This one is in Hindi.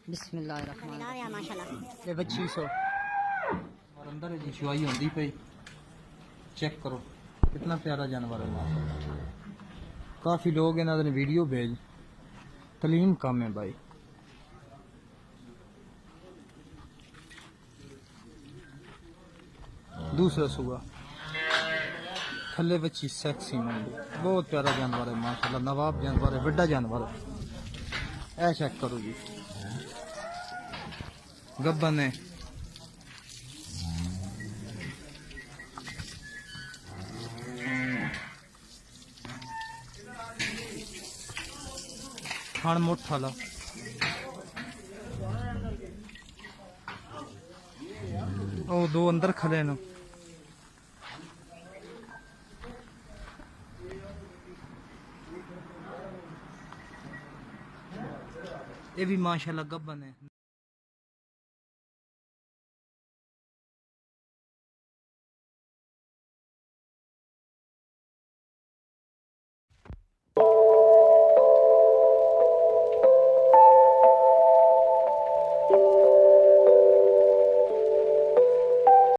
बिस्मिल्लाहिर्रहमानिर्रहीम माशाल्लाह। ये बच्ची सो और अंदर है जी शुआई होती पे चेक करो कितना प्यारा जानवर है माशाल्लाह। काफ़ी लोग इन्होंने वीडियो भेज तलीम कम है भाई। दूसरा सुबह थले बच्ची सेक्सी मंडी बहुत प्यारा जानवर है माशाल्लाह। नवाब जानवर है, बड़ा जानवर है। ऐ चेक करो जी गब्बन है। खान मुठ वाला ओ दो अंदर खड़े न। ये भी माशाल्लाह गब्बन है।